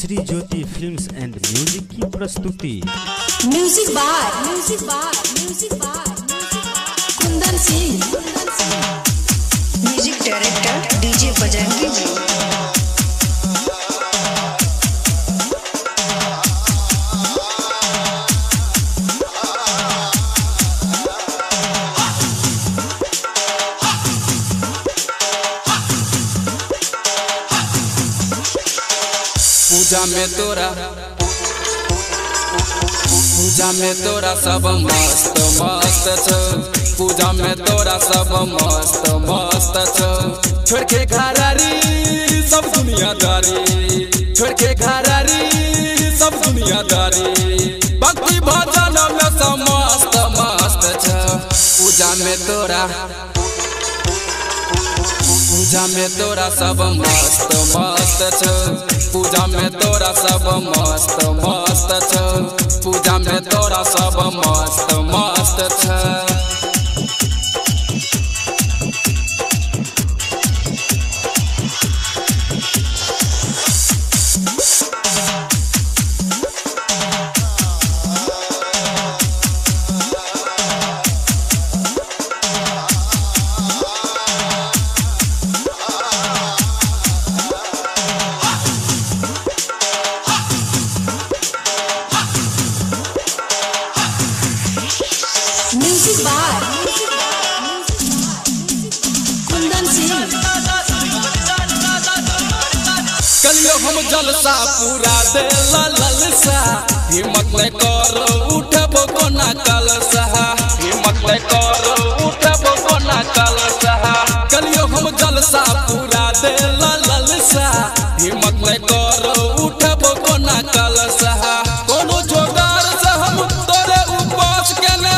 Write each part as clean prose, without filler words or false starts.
Shri Jyoti films and music की प्रस्तुति। Music बार Kundan Singh, music director DJ Bajrangi ji. पूजा में तोरा सब मस्त मस्त छ। पूजा में तोरा सब मस्त मस्त छ। छोड़ के घरारी सब दुनियादारी, छोड़ के घरारी सब दुनियादारी। भक्ति भजन में सब मस्त मस्त छ। पूजा में तोरा सब मस्त मस्त छ। पूजा में तोरा सब मस्त मस्त छ। पूजा में तोरा सब मस्त मस्त छ। म्यूजिक बार कुंदन सिंह। कलियो हम जलसा पूरा दे ललसा। हिम्मत नहीं कर उठबो कोना कलसा। हिम्मत नहीं कर उठबो कोना कलसा। कलियो हम जलसा पूरा दे ललसा। हिम्मत नहीं कर उठबो कोना कलसा। कोनो जोगार से हम तोरे उपास के ने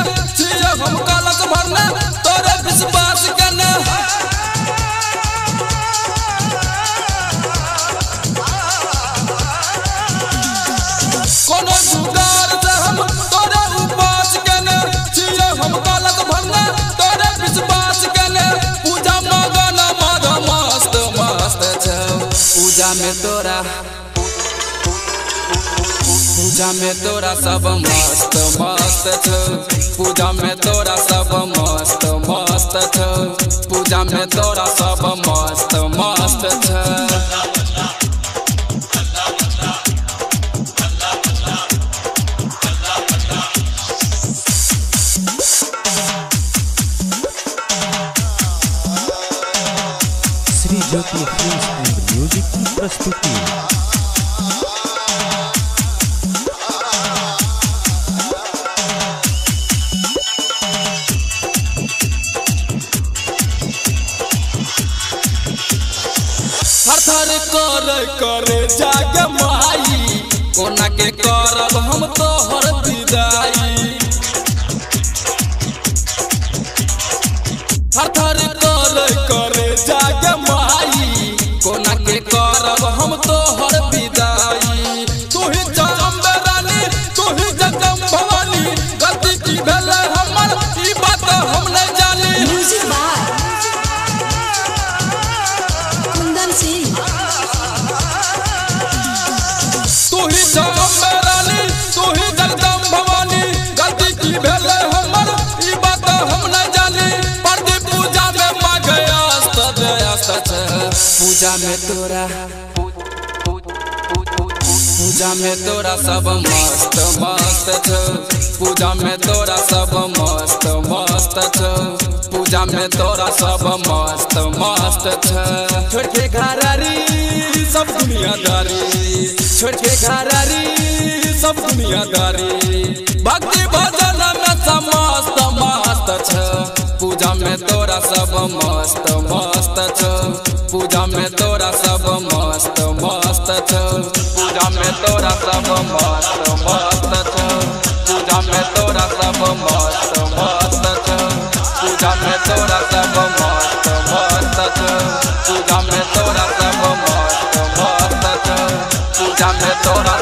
हम कलश भरना तोरे विश्वास करना। कोनो जुगाड़ से हम तोरे उपास करना। हम कलश भरना तोरे विश्वास करना। पूजा मगन मद मस्त मस्त छ। पूजा में तोरा सब मस्त मस्त छ। पूजा में तोरा सब मस्त मस्त छ। पूजा में तोरा सब मस्त मस्त छ। Shri Jyoti films and music की प्रस्तुति। थर करे जाग माई। कोना के करब हम तोहर विदाई। थर करे जाग माई। कोना के करब हम तोहर विदाई। तू ही जगदम्बा रानी, तू ही जगदम्बा भवानी। गलती की भेलै हमर ई बात हम नहीं जानी। म्यूजिक बार कुंदन सिंह। तू ही जगदम्बा रानी, तू ही जगदम्बा भवानी। गलती की भेलै हमर ई बात हम नहीं जानी। प्रति पूजा में मांगे अस्त व्यस्त छ। पूजा में तोरा सब मस्त मस्त छ। पूजा में तोरा सब मस्त मस्त छ। पूजा में तोरा सब मस्त मस्त छ। छोड़ के घरारी सब दुनियादारी, छोड़ के घरारी सब दुनियादारी। भक्ति भजन में सब मस्त मस्त छ। पूजा में तोरा सब मस्त मस्त छ। पूजा में तोरा सब मस्त मस्त छ। पूजा में तोरा सब मस्त मस्त छ। पूजा में तोरा सब मस्त मस्त छ। पूजा में तोरा सब मस्त मस्त छ। पूजा में तोरा सब मस्त मस्त छ। पूजा में तोरा